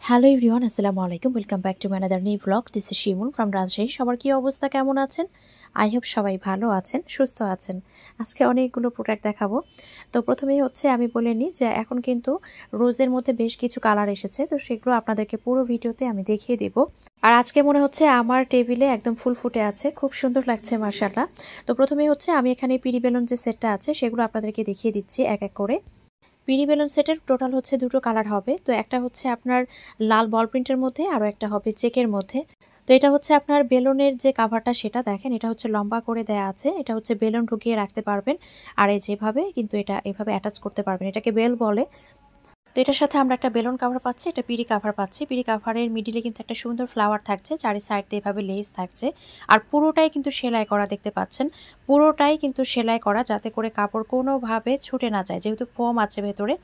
Hello everyone, আসসালামু আলাইকুম। Welcome back to my another new blog. This is Shimul from Rajshahi. সবার কি অবস্থা, কেমন আছেন? আই হোপ সবাই ভালো আছেন, সুস্থ আছেন। আজকে অনেকগুলো প্রোডাক্ট দেখাবো। তো প্রথমেই হচ্ছে আমি বলে নিই যে এখন কিন্তু রোজের মধ্যে বেশ কিছু কালার এসেছে, তো সেগুলো আপনাদেরকে পুরো ভিডিওতে আমি দেখিয়ে দিব। আর আজকে মনে হচ্ছে আমার টেবিলে একদম ফুল ফুটে আছে, খুব সুন্দর লাগছে মাশাআল্লাহ। তো প্রথমেই হচ্ছে আমি এখানে পিরি বেলুন যে সেটটা আছে সেগুলো আপনাদেরকে দেখিয়ে দিচ্ছি এক এক করে। পিরি বেলুন সেটের টোটাল হচ্ছে দুটো কালার হবে। তো একটা হচ্ছে আপনার লাল বল প্রিন্টের মধ্যে, আরও একটা হবে চেকের মধ্যে। তো এটা হচ্ছে আপনার বেলুনের যে কাভারটা, সেটা দেখেন এটা হচ্ছে লম্বা করে দেয়া আছে। এটা হচ্ছে বেলুন ঢুকিয়ে রাখতে পারবেন, আর এই যেভাবে কিন্তু এটা এভাবে অ্যাটাচ করতে পারবেন, এটাকে বেল বলে। তো এটার সাথে আমরা একটা বেলুন কাভার পাচ্ছি, এটা পিরি কাভার পাচ্ছি। পিরি কাভারের মিডিলে কিন্তু একটা সুন্দর ফ্লাওয়ার থাকছে, চারি সাইড দিয়ে এভাবে লেস থাকছে, আর পুরোটাই কিন্তু সেলাই করা দেখতে পাচ্ছেন। পুরোটাই কিন্তু সেলাই করা, যাতে করে কাপড় কোনোভাবে ছুটে না যায়। যেহেতু ফোম আছে ভেতরে,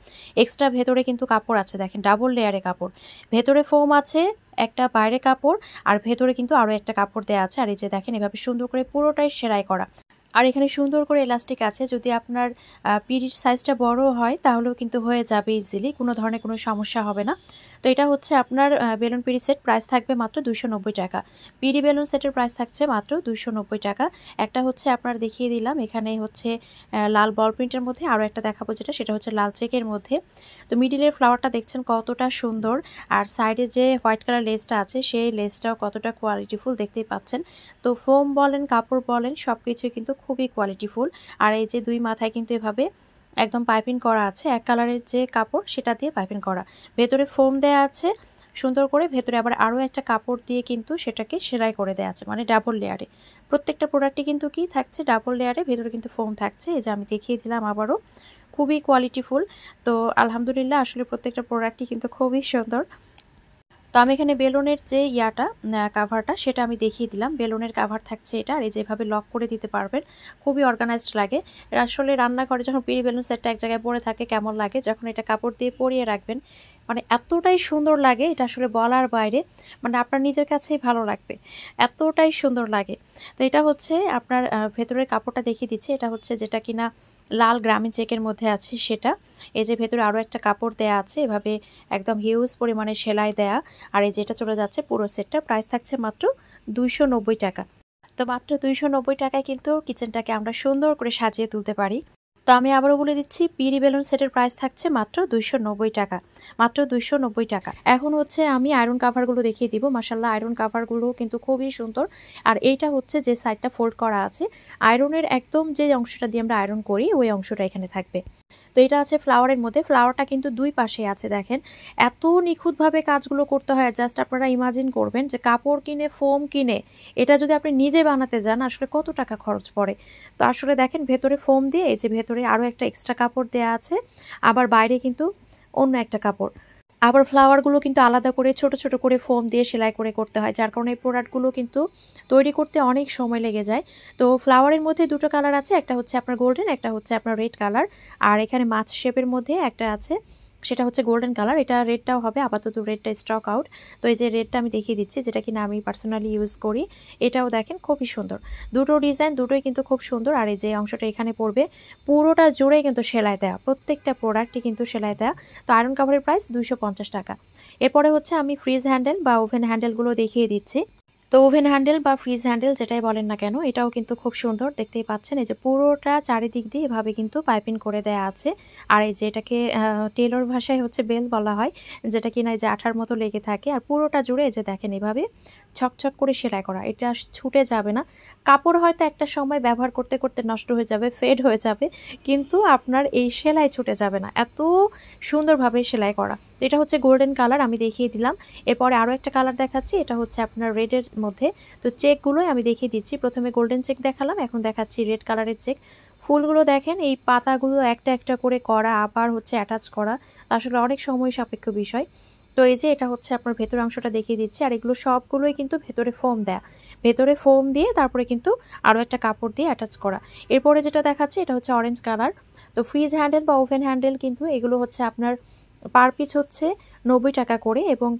এক্সট্রা ভেতরে কিন্তু কাপড় আছে, দেখেন ডাবল লেয়ারে কাপড়। ভেতরে ফোম আছে একটা, বাইরে কাপড়, আর ভেতরে কিন্তু আরও একটা কাপড় দেওয়া আছে। আর এই যে দেখেন এভাবে সুন্দর করে পুরোটাই সেলাই করা। আর এখানে সুন্দর করে এলাস্টিক আছে। যদি আপনার পিরির সাইজটা বড় হয় তাহলেও কিন্তু হয়ে যাবে ইজিলি, কোনো ধরনের কোনো সমস্যা হবে না। তো এটা হচ্ছে আপনার বেলুন পিরি সেট, প্রাইস থাকবে মাত্র 290 টাকা। পিরি বেলুন সেটের প্রাইস থাকছে মাত্র 290 টাকা। একটা হচ্ছে আপনার দেখিয়ে দিলাম, এখানে হচ্ছে লাল বল প্রিন্টের মধ্যে, আরও একটা দেখাবো সেটা হচ্ছে লাল চেকের মধ্যে। তো মিডিলের ফ্লাওয়ারটা দেখছেন কতটা সুন্দর, আর সাইডে যে হোয়াইট কালার লেসটা আছে সেই লেসটাও কতটা কোয়ালিটিফুল দেখতেই পাচ্ছেন। তো ফোম বলেন, কাপড় বলেন, সব কিছুই কিন্তু খুবই কোয়ালিটিফুল। আর এই যে দুই মাথায় কিন্তু এভাবে একদম পাইপিং করা আছে, এক কালারের যে কাপড় সেটা দিয়ে পাইপিং করা। ভেতরে ফোম দেয়া আছে সুন্দর করে, ভেতরে আবার আরও একটা কাপড় দিয়ে কিন্তু সেটাকে সেলাই করে দেওয়া আছে, মানে ডাবল লেয়ারে। প্রত্যেকটা প্রোডাক্টই কিন্তু কি থাকছে ডাবল লেয়ারে, ভেতরে কিন্তু ফোম থাকছে। এই যে আমি দেখিয়ে দিলাম আবারও, খুবই কোয়ালিটিফুল। তো আলহামদুলিল্লাহ, আসলে প্রত্যেকটা প্রোডাক্টই কিন্তু খুবই সুন্দর। তো আমি এখানে বেলুনের যে কাভারটা সেটা আমি দেখিয়ে দিলাম। বেলুনের কাভার থাকছে এটা, আর এই যেভাবে লক করে দিতে পারবেন, খুবই অর্গানাইজড লাগে। আসলে রান্নাঘরে যখন পিরি বেলুন সেটটা এক জায়গায় পড়ে থাকে কেমন লাগে, যখন এটা কাপড় দিয়ে পরিয়ে রাখবেন মানে এতটাই সুন্দর লাগে, এটা আসলে বলার বাইরে, মানে আপনার নিজের কাছেই ভালো লাগবে, এতটাই সুন্দর লাগে। তো এটা হচ্ছে আপনার ভেতরের কাপড়টা দেখিয়ে দিচ্ছে, এটা হচ্ছে যেটা কিনা লাল গ্রামীণ চেকের মধ্যে আছে সেটা। এই যে ভেতরে আরও একটা কাপড় দেয়া আছে, এভাবে একদম হিউজ পরিমাণে সেলাই দেয়া। আর এই যেটা চলে যাচ্ছে পুরো সেটটা, প্রাইস থাকছে মাত্র 290 টাকা। তো মাত্র 290 টাকায় কিন্তু কিচেনটাকে আমরা সুন্দর করে সাজিয়ে তুলতে পারি। তো আমি আবারও বলে দিচ্ছি, পিরি বেলুন সেটের প্রাইস থাকছে মাত্র 290 টাকা, মাত্র 290 টাকা। এখন হচ্ছে আমি আয়রন কাভারগুলো দেখিয়ে দিব। মাশাআল্লাহ, আয়রন কাভারগুলো কিন্তু খুবই সুন্দর। আর এইটা হচ্ছে যে সাইডটা ফোল্ড করা আছে, আয়রনের একদম যে অংশটা দিয়ে আমরা আয়রন করি ওই অংশটা এখানে থাকবে। তো এটা আছে ফ্লাওয়ারের মধ্যে, ফ্লাওয়ারটা কিন্তু দুই পাশে আছে দেখেন। এত নিখুঁতভাবে কাজগুলো করতে হয়, জাস্ট আপনারা ইমাজিন করবেন যে কাপড় কিনে, ফোম কিনে এটা যদি আপনি নিজে বানাতে যান আসলে কত টাকা খরচ পড়ে। তো আসলে দেখেন ভেতরে ফোম দিয়ে, এই যে ভেতরে আরও একটা এক্সট্রা কাপড় দেয়া আছে, আবার বাইরে কিন্তু অন্য একটা কাপড়। আবার ফ্লাওয়ারগুলো কিন্তু আলাদা করে ছোট ছোট করে ফোম দিয়ে সেলাই করে করতে হয়, যার কারণে এই প্রোডাক্টগুলো কিন্তু তৈরি করতে অনেক সময় লেগে যায়। তো ফ্লাওয়ারের মধ্যে দুটো কালার আছে, একটা হচ্ছে আপনার গোল্ডেন, একটা হচ্ছে আপনার রেড কালার। আর এখানে মাছ শেপের মধ্যে একটা আছে, সেটা হচ্ছে গোল্ডেন কালার। এটা রেডটাও হবে, আপাতত রেডটা স্টক আউট। তো এই যে রেডটা আমি দেখিয়ে দিচ্ছি, যেটা কিনা আমি পার্সোনালি ইউজ করি। এটাও দেখেন খুবই সুন্দর, দুটো ডিজাইন দুটোই কিন্তু খুব সুন্দর। আর এই যে অংশটা এখানে পড়বে পুরোটা জুড়ে কিন্তু সেলাই দেওয়া, প্রত্যেকটা প্রোডাক্টই কিন্তু সেলাই দেওয়া। তো আয়রন কাভারের প্রাইস 250 টাকা। এরপরে হচ্ছে আমি ফ্রিজ হ্যান্ডেল বা ওভেন হ্যান্ডেলগুলো দেখিয়ে দিচ্ছি। তো ওভেন হ্যান্ডেল বা ফ্রিজ হ্যান্ডেল যেটাই বলেন না কেন, এটাও কিন্তু খুব সুন্দর, দেখতেই পাচ্ছেন। এই যে পুরোটা চারিদিক দিয়ে এভাবে কিন্তু পাইপিং করে দেয়া আছে। আর এই যে এটাকে টেলর ভাষায় হচ্ছে বেল বলা হয়, যেটা কিনা এই যে আঠার মতো লেগে থাকে। আর পুরোটা জুড়ে যে দেখেন এভাবে ছকছক করে সেলাই করা, এটা ছুটে যাবে না। কাপড় হয়তো একটা সময় ব্যবহার করতে করতে নষ্ট হয়ে যাবে, ফেড হয়ে যাবে, কিন্তু আপনার এই সেলাই ছুটে যাবে না, এত সুন্দরভাবে সেলাই করা। তো এটা হচ্ছে গোল্ডেন কালার, আমি দেখিয়ে দিলাম। এরপরে আরও একটা কালার দেখাচ্ছি, এটা হচ্ছে আপনার রেডের মধ্যে। তো চেকগুলোই আমি দেখিয়ে দিচ্ছি, প্রথমে গোল্ডেন চেক দেখালাম, এখন দেখাচ্ছি রেড কালারের চেক। ফুলগুলো দেখেন, এই পাতাগুলো একটা একটা করে করা, আবার হচ্ছে অ্যাটাচ করা, আসলে অনেক সময় সাপেক্ষ বিষয়। তো এই যে এটা হচ্ছে আপনার ভেতর অংশটা দেখিয়ে দিচ্ছি। আর এগুলো সবগুলোই কিন্তু ভেতরে ফোম দেয়া, ভেতরে ফোম দিয়ে তারপরে কিন্তু আরও একটা কাপড় দিয়ে অ্যাটাচ করা। এরপরে যেটা দেখাচ্ছে এটা হচ্ছে অরেঞ্জ কালার। তো ফ্রিজ হ্যান্ডেল বা ওভেন হ্যান্ডেল কিন্তু এগুলো হচ্ছে আপনার পার পিস হচ্ছে 90 টাকা করে এবং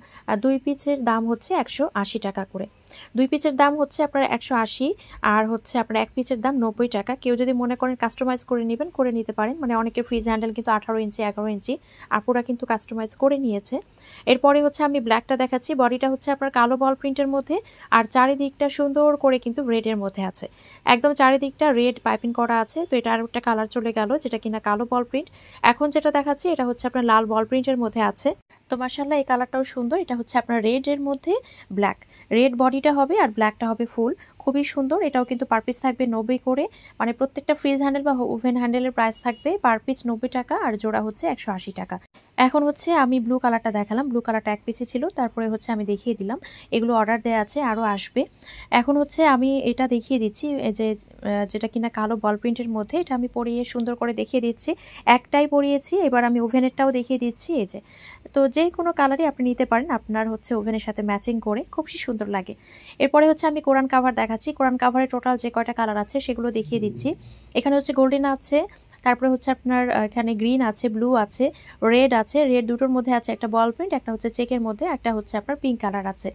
2 পিসের দাম হচ্ছে 180 টাকা করে। 2 পিসের দাম হচ্ছে আপনার 180 আর হচ্ছে আপনার 1 পিসের দাম 90 টাকা। কেউ যদি মনে করেন কাস্টমাইজ করে নেবেন করে নিতে পারেন, মানে অনেকের ফ্রিজ হ্যান্ডেল কিন্তু 18 ইঞ্চি 11 ইঞ্চি, আপুরা কিন্তু কাস্টমাইজ করে নিয়েছে। এরপরে হচ্ছে আমি ব্ল্যাকটা দেখাচ্ছি। বডিটা হচ্ছে আপনার কালো বল প্রিন্টের মধ্যে আর চারিদিকটা সুন্দর করে কিন্তু রেডের মধ্যে আছে, একদম চারিদিকটা রেড পাইপিং করা আছে। তো এটা আর একটা কালার চলে গেল যেটা কিনা কালো বল প্রিন্ট। এখন যেটা দেখাচ্ছি এটা হচ্ছে আপনার লাল বল প্রিন্টের মধ্যে আছে। তো মাশাআল্লাহ এই কালারটাও সুন্দর। এটা হচ্ছে আপনার রেড এর মধ্যে ব্ল্যাক, রেড বডিটা হবে আর ব্ল্যাকটা হবে ফুল, খুবই সুন্দর। এটাও কিন্তু পার পিস থাকবে 90 করে, মানে প্রত্যেকটা ফ্রিজ হ্যান্ডেল বা ওভেন হ্যান্ডেলের প্রাইস থাকবে পার পিস 90 টাকা আর জোড়া হচ্ছে 180 টাকা। এখন হচ্ছে আমি ব্লু কালারটা দেখালাম, ব্লু কালারটা এক পিসে ছিল, তারপরে হচ্ছে আমি দেখিয়ে দিলাম। এগুলো অর্ডার দেওয়া আছে, আরও আসবে। এখন হচ্ছে আমি এটা দেখিয়ে দিচ্ছি যে যেটা কিনা কালো বল প্রিন্টের মধ্যে, এটা আমি পরিয়ে সুন্দর করে দেখিয়ে দিচ্ছি। একটাই পরিয়েছি, এবার আমি ওভেনেরটাও দেখিয়ে দিচ্ছি। এই যে, তো যে কোনো কালারই আপনি নিতে পারেন আপনার হচ্ছে ওভেনের সাথে ম্যাচিং করে, খুব সুন্দর লাগে। এরপরে হচ্ছে আমি কোরান কাভার দেখাচ্ছি। কোরান কাভারে টোটাল যে কয়টা কালার আছে সেগুলো দেখিয়ে দিচ্ছি। এখানে হচ্ছে গোল্ডেন আছে, তারপরে হচ্ছে আপনার এখানে গ্রিন আছে, ব্লু আছে, রেড আছে। রেড দুটোর মধ্যে আছে একটা বল প্রিন্ট, একটা হচ্ছে চেকের মধ্যে, একটা হচ্ছে আপনার পিঙ্ক কালার আছে।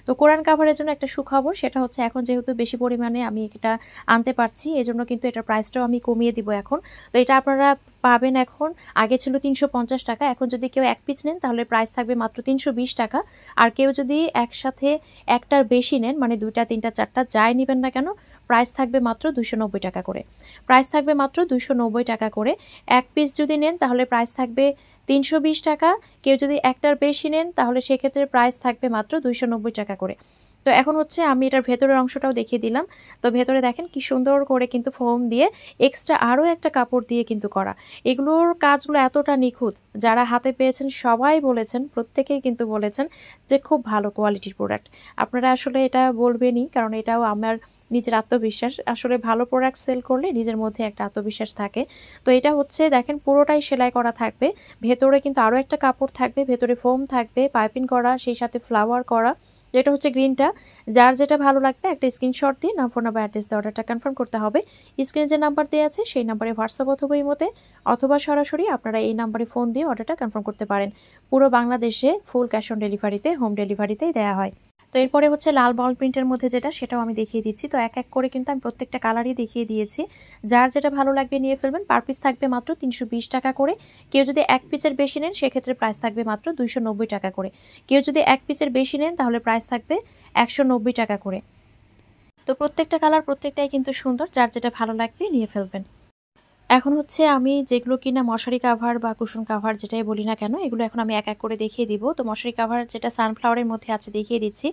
তো কোরান কাভারের জন্য একটা সুখবর, সেটা হচ্ছে এখন যেহেতু বেশি পরিমাণে আমি এটা আনতে পারছি, এজন্য কিন্তু এটার প্রাইসটাও আমি কমিয়ে দিব এখন। তো এটা আপনারা পাবেন এখন, আগে ছিল 350 টাকা, এখন যদি কেউ এক পিস নেন তাহলে প্রাইস থাকবে মাত্র 320 টাকা। আর কেউ যদি একসাথে একটার বেশি নেন, মানে 2টা 3টা 4টা যাই নেবেন না কেন, প্রাইস থাকবে মাত্র 290 টাকা করে। প্রাইস থাকবে মাত্র 290 টাকা করে। এক পিস যদি নেন তাহলে প্রাইস থাকবে 320 টাকা। কেউ যদি একটার বেশি নেন তাহলে সেক্ষেত্রে প্রাইস থাকবে মাত্র 290 টাকা করে। তো এখন হচ্ছে আমি এটার ভেতরের অংশটাও দেখিয়ে দিলাম। তো ভেতরে দেখেন কি সুন্দর করে কিন্তু ফোম দিয়ে এক্সট্রা আরও একটা কাপড় দিয়ে কিন্তু করা। এগুলোর কাজগুলো এতটা নিখুঁত, যারা হাতে পেয়েছেন সবাই বলেছেন, প্রত্যেকেই কিন্তু বলেছেন যে খুব ভালো কোয়ালিটির প্রোডাক্ট। আপনারা আসলে এটা বলবেনই, কারণ এটাও আমার নিজের আত্মবিশ্বাস। আসলে ভালো প্রোডাক্ট সেল করলে নিজের মধ্যে একটা আত্মবিশ্বাস থাকে। তো এটা হচ্ছে দেখেন পুরোটাই সেলাই করা থাকবে, ভেতরে কিন্তু আরও একটা কাপড় থাকবে, ভেতরে ফোম থাকবে, পাইপিং করা, সেই সাথে ফ্লাওয়ার করা। যেটা হচ্ছে গ্রিনটা, যার যেটা ভালো লাগবে একটা স্ক্রিনশট দিয়ে ফোন নাম্বার অ্যাড্রেস দিয়ে অর্ডারটা কনফার্ম করতে হবে। স্ক্রিনে যে নাম্বার দেওয়া আছে সেই নাম্বারে হোয়াটসঅ্যাপ অথবা ইমোতে অথবা সরাসরি আপনারা এই নাম্বারে ফোন দিয়ে অর্ডারটা কনফার্ম করতে পারেন। পুরো বাংলাদেশে ফুল ক্যাশ অন ডেলিভারিতে, হোম ডেলিভারিতেই দেওয়া হয়। তো এরপরে হচ্ছে লাল বল প্রিন্টের মধ্যে যেটা, সেটাও আমি দেখিয়ে দিচ্ছি। তো এক এক করে কিন্তু আমি প্রত্যেকটা কালারই দেখিয়ে দিয়েছি, যার যেটা ভালো লাগবে নিয়ে ফেলবেন। পার পিস থাকবে মাত্র 320 টাকা করে। কেউ যদি এক পিসের বেশি নেন সেক্ষেত্রে প্রাইস থাকবে মাত্র 290 টাকা করে। কেউ যদি এক পিসের বেশি নেন তাহলে প্রাইস থাকবে 190 টাকা করে। তো প্রত্যেকটা কালার প্রত্যেকটাই কিন্তু সুন্দর, যার যেটা ভালো লাগবে নিয়ে ফেলবেন। এখন হচ্ছে আমি যেগুলো কিনা মশারি কাভার বা কুশন কাভার যেটাই বলি না কেন, এগুলো এখন আমি এক এক করে দেখিয়ে দিব। তো মশারি কাভার যেটা সানফ্লাওয়ারের মধ্যে আছে দেখিয়ে দিচ্ছি।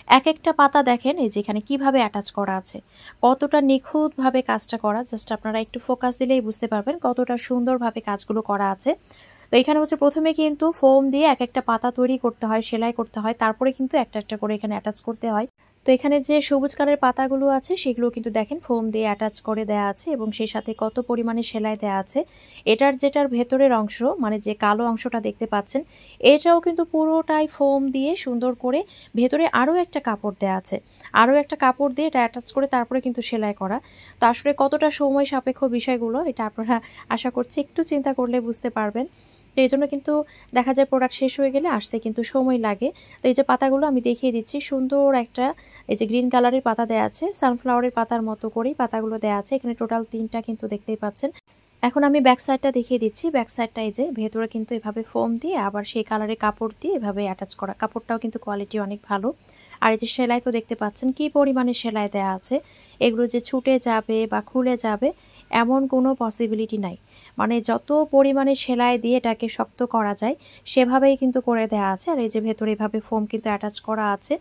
এক একটা পাতা দেখেন এই যে এখানে কিভাবে অ্যাটাচ করা আছে, কতটা নিখুঁতভাবে কাজটা করা। জাস্ট আপনারা একটু ফোকাস দিলেই বুঝতে পারবেন কতটা সুন্দরভাবে কাজগুলো করা আছে। তো এখানে হচ্ছে প্রথমে কিন্তু ফোম দিয়ে এক একটা পাতা তৈরি করতে হয়, সেলাই করতে হয়, তারপরে কিন্তু একটা একটা করে এখানে অ্যাটাচ করতে হয়। তো এখানে যে সবুজ কালারের পাতাগুলো আছে সেগুলো কিন্তু দেখেন ফোম দিয়ে অ্যাটাচ করে দেওয়া আছে এবং সেই সাথে কত পরিমাণে সেলাই দেওয়া আছে। যেটার ভেতরের অংশ, মানে যে কালো অংশটা দেখতে পাচ্ছেন, এটাও কিন্তু পুরোটাই ফোম দিয়ে সুন্দর করে ভেতরে আরও একটা কাপড় দেওয়া আছে, আরও একটা কাপড় দিয়ে এটা অ্যাটাচ করে তারপরে কিন্তু সেলাই করা। তো আসলে কতটা সময় সাপেক্ষ বিষয়গুলো, এটা আপনারা আশা করছি একটু চিন্তা করলে বুঝতে পারবেন। তো এই জন্য কিন্তু দেখা যায় প্রোডাক্ট শেষ হয়ে গেলে আসতে কিন্তু সময় লাগে। তো এই যে পাতাগুলো আমি দেখিয়ে দিচ্ছি, সুন্দর একটা এই যে গ্রিন কালারের পাতা দেওয়া আছে, সানফ্লাওয়ারের পাতার মতো করেই পাতাগুলো দেওয়া আছে। এখানে টোটাল 3টা কিন্তু দেখতেই পাচ্ছেন। এখন আমি ব্যাক সাইডটা দেখিয়ে দিচ্ছি। ব্যাক সাইডটা এই যে ভেতরে কিন্তু এভাবে ফোম দিয়ে আবার সেই কালারের কাপড় দিয়ে এভাবে অ্যাটাচ করা, কাপড়টাও কিন্তু কোয়ালিটি অনেক ভালো। আর এই যে সেলাই তো দেখতে পাচ্ছেন কি পরিমাণে সেলাই দেওয়া আছে। এগুলো যে ছুটে যাবে বা খুলে যাবে এমন কোনো পসিবিলিটি নাই, মানে যত পরিমাণে সেলাই দিয়ে এটাকে শক্ত করা যায় সেভাবেই কিন্তু করে দেওয়া আছে। আর এই যে ভেতরে এভাবে ফোম কিন্তু অ্যাটাচ করা আছে,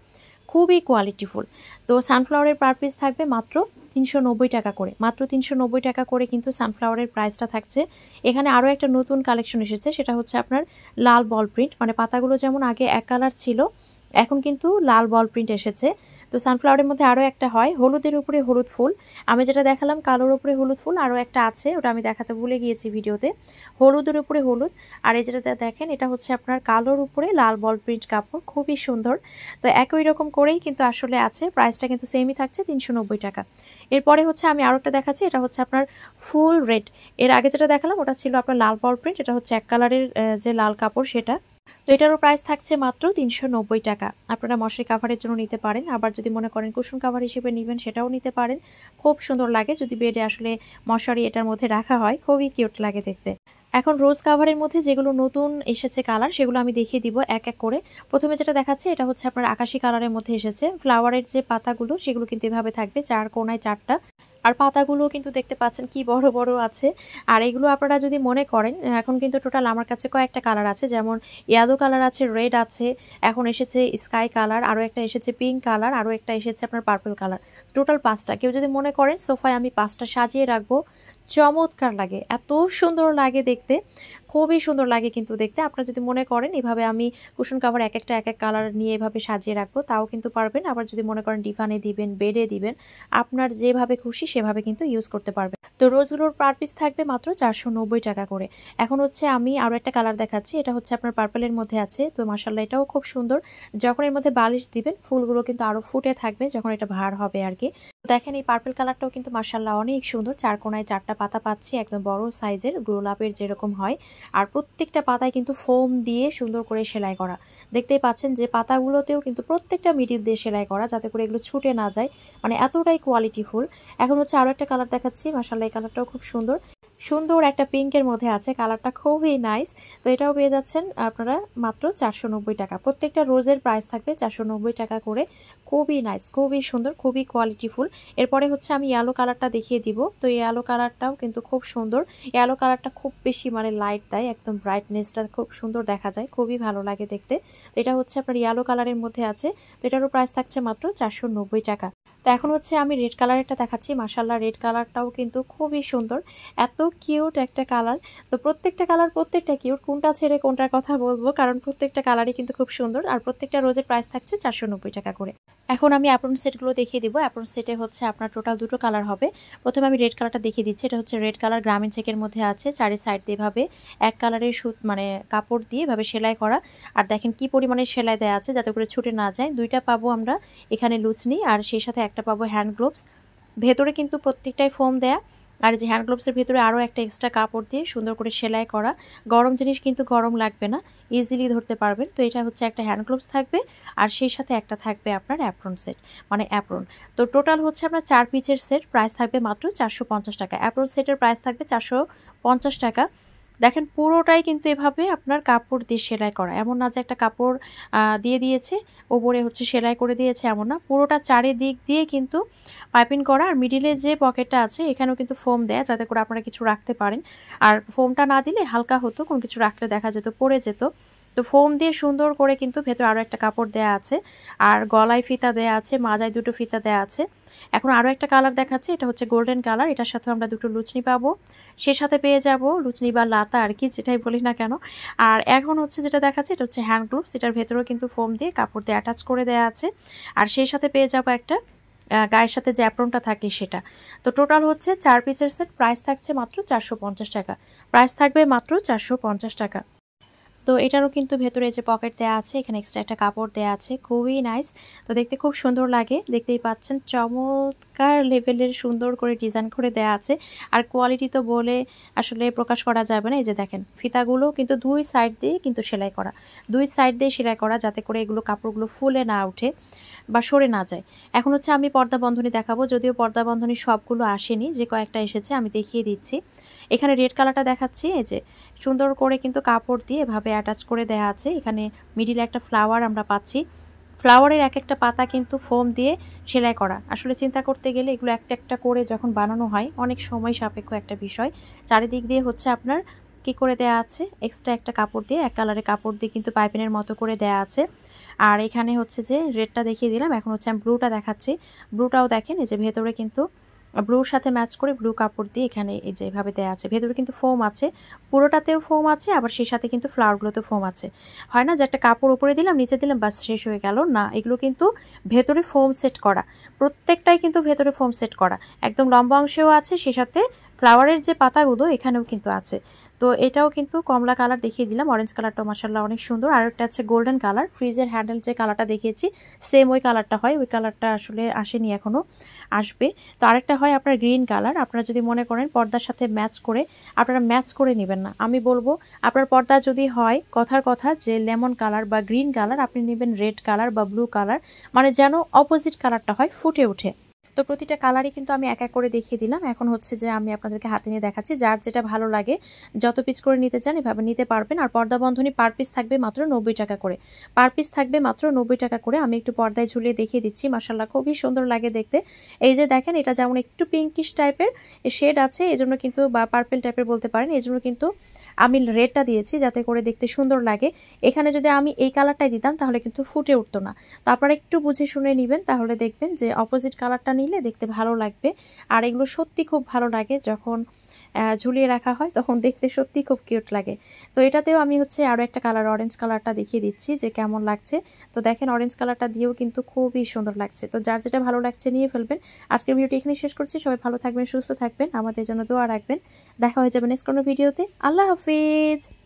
খুবই কোয়ালিটিফুল। তো সানফ্লাওয়ারের পার পিস থাকবে মাত্র 390 টাকা করে, মাত্র 390 টাকা করে কিন্তু সানফ্লাওয়ারের প্রাইসটা থাকছে। এখানে আরও একটা নতুন কালেকশন এসেছে, সেটা হচ্ছে আপনার লাল বল প্রিন্ট, মানে পাতাগুলো যেমন আগে এক কালার ছিল এখন কিন্তু লাল বল প্রিন্ট এসেছে। তো সানফ্লাওয়ারের মধ্যে আরও একটা হয় হলুদের উপরে হলুদ ফুল, আমি যেটা দেখালাম কালোর উপরে হলুদ ফুল, আরও একটা আছে ওটা আমি দেখাতে ভুলে গিয়েছি ভিডিওতে, হলুদের উপরে হলুদ। আর এই যেটা দেখেন এটা হচ্ছে আপনার কালোর উপরে লাল বল প্রিন্ট কাপড়, খুবই সুন্দর। তো একই রকম করেই কিন্তু আসলে আছে, প্রাইসটা কিন্তু সেমই থাকছে 390 টাকা। এরপরে হচ্ছে আমি আরও একটা দেখাচ্ছি, এটা হচ্ছে আপনার ফুল রেড। এর আগে যেটা দেখালাম ওটা ছিল আপনার লাল বল প্রিন্ট, এটা হচ্ছে এক কালারের যে লাল কাপড় সেটা। তো এটারও প্রাইস থাকছে মাত্র 390 টাকা। আপনারা মশারি কাভারের জন্য নিতে পারেন, আবার যদি মনে করেন কুশন কাভার হিসেবে নেবেন সেটাও নিতে পারেন। খুব সুন্দর লাগে যদি বেডে আসলে মশারি এটার মধ্যে রাখা হয়, খুবই কিউট লাগে দেখতে। এখন রোজ কাভারের মধ্যে যেগুলো নতুন এসেছে কালার সেগুলো আমি দেখিয়ে দিব এক এক করে। প্রথমে যেটা দেখাচ্ছি এটা হচ্ছে আপনার আকাশি কালারের মধ্যে এসেছে। ফ্লাওয়ারের যে পাতাগুলো সেগুলো কিন্তু এভাবে থাকবে, 4 কোণায় 4টা। আর পাতাগুলো কিন্তু দেখতে পাচ্ছেন কি বড় বড় আছে। আর এগুলো আপনারা যদি মনে করেন, এখন কিন্তু টোটাল আমার কাছে কয়েকটা কালার আছে, যেমন ইয়েলো কালার আছে, রেড আছে, এখন এসেছে স্কাই কালার, আরও একটা এসেছে পিঙ্ক কালার, আরও একটা এসেছে আপনার পার্পল কালার। টোটাল 5টা। কেউ যদি মনে করেন সোফায় আমি 5টা সাজিয়ে রাখবো, চমৎকার লাগে, এত সুন্দর লাগে দেখতে, খুবই সুন্দর লাগে কিন্তু দেখতে। আপনারা যদি মনে করেন এভাবে আমি কুশন কাভার এক একটা এক এক কালার নিয়ে এভাবে সাজিয়ে রাখবো, তাও কিন্তু পারবেন। আবার যদি মনে করেন ডিভানে দিবেন, বেডে দিবেন, আপনার যেভাবে খুশি সেভাবে কিন্তু ইউজ করতে পারবেন। তো রোজগুলোর পার পিস থাকবে মাত্র 490 টাকা করে। এখন হচ্ছে আমি আরও একটা কালার দেখাচ্ছি, এটা হচ্ছে আপনার পার্পলের মধ্যে আছে। তো মাশাআল্লাহ এটাও খুব সুন্দর। যখন এর মধ্যে বালিশ দিবেন ফুলগুলো কিন্তু আরও ফুটে থাকবে যখন এটা ভার হবে আর কি। দেখেন এই পার্পল কালারটাও কিন্তু মাশাআল্লাহ অনেক সুন্দর। 4 কোণায় 4টা পাতা পাচ্ছি, একদম বড় সাইজের, গোলাপের যেরকম হয়। আর প্রত্যেকটা পাতায় কিন্তু ফোম দিয়ে সুন্দর করে সেলাই করা। দেখতেই পাচ্ছেন যে পাতাগুলোতেও কিন্তু প্রত্যেকটা মিডিল দিয়ে সেলাই করা, যাতে করে এগুলো ছুটে না যায়, মানে এতটাই কোয়ালিটিফুল। এখন হচ্ছে আরও একটা কালার দেখাচ্ছি, মাশাআল্লাহ এই কালারটাও খুব সুন্দর। সুন্দর একটা পিঙ্কের মধ্যে আছে, কালারটা খুবই নাইস। তো এটাও পেয়ে যাচ্ছেন আপনারা মাত্র 490 টাকা। প্রত্যেকটা রোজের প্রাইস থাকবে 490 টাকা করে। খুবই নাইস, খুবই সুন্দর, খুবই কোয়ালিটিফুল। এরপরে হচ্ছে আমি ইয়েলো কালারটা দেখিয়ে দিব। তো ইয়েলো কালারটাও কিন্তু খুব সুন্দর। ইয়েলো কালারটা খুব বেশি মানে লাইট দেয়, একদম ব্রাইটনেসটা খুব সুন্দর দেখা যায়, খুবই ভালো লাগে দেখতে। তো এটা হচ্ছে আপনার ইয়েলো কালারের মধ্যে আছে। তো এটারও প্রাইস থাকছে মাত্র 490 টাকা। তো এখন হচ্ছে আমি রেড কালারেরটা দেখাচ্ছি। মাশাআল্লাহ রেড কালারটাও কিন্তু খুবই সুন্দর, এত কিউট একটা কালার। তো প্রত্যেকটা কালার প্রত্যেকটা কিউট, কোনটা ছেড়ে কোনটার কথা বলবো, কারণ প্রত্যেকটা কালারই কিন্তু খুব সুন্দর। আর প্রত্যেকটা রোজের প্রাইস থাকছে 490 টাকা করে। এখন আমি অ্যাপ্রন সেটগুলো দেখিয়ে দিব। অ্যাপ্রন সেটে হচ্ছে আপনার টোটাল 2টো কালার হবে। প্রথমে আমি রেড কালারটা দেখিয়ে দিচ্ছি। এটা হচ্ছে রেড কালার, গ্রামীণ চেকের মধ্যে আছে, চারি সাইড দিয়ে এভাবে এক কালারের সুত মানে কাপড় দিয়ে এভাবে সেলাই করা। আর দেখেন কি পরিমাণে সেলাই দেওয়া আছে যাতে করে ছুটে না যায়। 2টা পাবো আমরা এখানে লুচনি, আর সেই সাথে একটা পাবো হ্যান্ড গ্লোভস। ভেতরে কিন্তু প্রত্যেকটাই ফোম দেয়া, আর যে হ্যান্ড গ্লোভসের ভিতরে আরও একটা এক্সট্রা কাপড় দিয়ে সুন্দর করে সেলাই করা। গরম জিনিস কিন্তু গরম লাগবে না, ইজিলি ধরতে পারবেন। তো এটা হচ্ছে একটা হ্যান্ড গ্লোভস থাকবে, আর সেই সাথে একটা থাকবে আপনার অ্যাপ্রন সেট, মানে অ্যাপ্রন। তো টোটাল হচ্ছে আপনার 4 পিসের সেট, প্রাইস থাকবে মাত্র 450 টাকা। অ্যাপ্রন সেটের প্রাইস থাকবে 450 টাকা। দেখেন পুরোটাই কিন্তু এভাবে আপনার কাপড় দিয়ে সেলাই করা, এমন না যে একটা কাপড় দিয়ে দিয়েছে ওপরে হচ্ছে সেলাই করে দিয়েছে, এমন না, পুরোটা চারিদিক দিয়ে কিন্তু পাইপিং করা। আর মিডিলে যে পকেটটা আছে এখানেও কিন্তু ফোম দেয়া, যাতে করে আপনারা কিছু রাখতে পারেন। আর ফোমটা না দিলে হালকা হতো, কোনো কিছু রাখলে দেখা যেত পড়ে যেত। তো ফোম দিয়ে সুন্দর করে কিন্তু ভেতরে আরও একটা কাপড় দেয়া আছে, আর গলায় ফিতা দেয়া আছে, মাজায় 2টো ফিতা দেয়া আছে। এখন আরও একটা কালার দেখাচ্ছে, এটা হচ্ছে গোল্ডেন কালার। এটার সাথে আমরা 2টো লুচনি পাবো, সে সাথে পেয়ে যাব লুচনি বা লাতা আর কি, যেটাই বলি না কেন। আর এখন হচ্ছে যেটা দেখাচ্ছে এটা হচ্ছে হ্যান্ড গ্লোভস, এটার ভেতরেও কিন্তু ফোম দিয়ে কাপড় দিয়ে অ্যাটাচ করে দেওয়া আছে। আর সেই সাথে পেয়ে যাবো একটা গায়ের সাথে যে অ্যাপ্রনটা থাকে সেটা। তো টোটাল হচ্ছে 4 পিসের সেট, প্রাইস থাকছে মাত্র 450 টাকা। প্রাইস থাকবে মাত্র 450 টাকা। তো এটারও কিন্তু ভেতরে যে পকেট দেওয়া আছে, এখানে এক্সট্রা একটা কাপড় দেওয়া আছে, খুবই নাইস। তো দেখতে খুব সুন্দর লাগে, দেখতেই পাচ্ছেন চমৎকার লেভেলের সুন্দর করে ডিজাইন করে দেওয়া আছে। আর কোয়ালিটি তো বলে আসলে প্রকাশ করা যাবে না। এই যে দেখেন ফিতাগুলো কিন্তু 2 সাইড দিয়ে কিন্তু সেলাই করা, 2 সাইড দিয়ে সেলাই করা, যাতে করে এগুলো কাপড়গুলো ফুলে না ওঠে বা সরে না যায়। এখন হচ্ছে আমি পর্দা বন্ধনী দেখাবো, যদিও পর্দা বন্ধনী সবগুলো আসেনি, যে কয়েকটা এসেছে আমি দেখিয়ে দিচ্ছি। এখানে রেড কালারটা দেখাচ্ছি, এই যে সুন্দর করে কিন্তু কাপড় দিয়ে এভাবে অ্যাটাচ করে দেওয়া আছে। এখানে মিডিলে একটা ফ্লাওয়ার আমরা পাচ্ছি, ফ্লাওয়ারের এক একটা পাতা কিন্তু ফোম দিয়ে সেলাই করা। আসলে চিন্তা করতে গেলে এগুলো একটা একটা করে যখন বানানো হয় অনেক সময় সাপেক্ষ একটা বিষয়। চারিদিক দিয়ে হচ্ছে আপনার কি করে দেয়া আছে, এক্সট্রা একটা কাপড় দিয়ে, এক কালারের কাপড় দিয়ে কিন্তু পাইপিনের মতো করে দেয়া আছে। আর এখানে হচ্ছে যে রেডটা দেখিয়ে দিলাম, এখন হচ্ছে আমি ব্লুটা দেখাচ্ছি। ব্লুটাও দেখেন, এই যে ভেতরে কিন্তু ব্লুর সাথে ম্যাচ করে ব্লু কাপড় দিয়ে এখানে এই যে এভাবে দেওয়া আছে। ভেতরে কিন্তু ফোম আছে, পুরোটাতেও ফোম আছে, আবার সেই সাথে কিন্তু ফ্লাওয়ারগুলোতেও ফোম আছে। হয় না যে একটা কাপড় উপরে দিলাম নিচে দিলাম বাস শেষ হয়ে গেল, না, এগুলো কিন্তু ভেতরে ফোম সেট করা, প্রত্যেকটাই কিন্তু ভেতরে ফোম সেট করা, একদম লম্বা অংশেও আছে, সেই সাথে ফ্লাওয়ারের যে পাতাগুলো এখানেও কিন্তু আছে। তো এটাও কিন্তু কমলা কালার দেখিয়ে দিলাম, অরেঞ্জ কালারটাও মাশাআল্লাহ অনেক সুন্দর। আর একটা আছে গোল্ডেন কালার, ফ্রিজের হ্যান্ডেল যে কালারটা দেখিয়েছি সেম ওই কালারটা হয়, ওই কালারটা আসলে আসেনি এখনো, আসবে। তো আরেকটা হয় আপনার গ্রিন কালার, আপনারা যদি মনে করেন পর্দার সাথে ম্যাচ করে, আপনারা ম্যাচ করে নেবেন না, আমি বলবো আপনার পর্দা যদি হয় কথার কথা যে লেমন কালার বা গ্রিন কালার, আপনি নেবেন রেড কালার বা ব্লু কালার, মানে যেন অপোজিট কালারটা হয়, ফুটে ওঠে। তো প্রতিটা কালারই কিন্তু আমি এক এক করে দেখিয়ে দিলাম। এখন হচ্ছে যে আমি আপনাদেরকে হাতে নিয়ে দেখাচ্ছি, যার যেটা ভালো লাগে যত পিস করে নিতে চান এভাবে নিতে পারবেন। আর পর্দা বন্ধনী পার পিস থাকবে মাত্র 90 টাকা করে, পার পিস থাকবে মাত্র 90 টাকা করে। আমি একটু পর্দায় ঝুলিয়ে দেখিয়ে দিচ্ছি, মাশাআল্লাহ খুবই সুন্দর লাগে দেখতে। এই যে দেখেন, এটা যেমন একটু পিঙ্কিশ টাইপের শেড আছে, এজন্য কিন্তু, বা পার্পল টাইপের বলতে পারেন, এজন্য কিন্তু আমি রেডটা দিয়েছি যাতে করে দেখতে সুন্দর লাগে। এখানে যদি আমি এই কালারটাই দিতাম তাহলে কিন্তু ফুটে উঠতো না। তো আপনারা একটু বুঝে শুনে নেবেন, তাহলে দেখবেন যে অপোজিট কালারটা নিলে দেখতে ভালো লাগবে। আর এগুলো সত্যি খুব ভালো লাগে, যখন ঝুলিয়ে রাখা হয় তখন দেখতে সত্যি খুব কিউট লাগে। তো এটাতেও আমি হচ্ছে আরও একটা কালার, অরেঞ্জ কালারটা দেখিয়ে দিচ্ছি যে কেমন লাগছে। তো দেখেন অরেঞ্জ কালারটা দিয়েও কিন্তু খুবই সুন্দর লাগছে। তো যার যেটা ভালো লাগছে নিয়ে ফেলবেন। আজকের ভিডিওটি এখানে শেষ করছি, সবাই ভালো থাকবেন, সুস্থ থাকবেন, আমাদের জন্য দোয়া রাখবেন। দেখা হয়ে যাবে নেক্সট কোনো ভিডিওতে। আল্লাহ হাফিজ।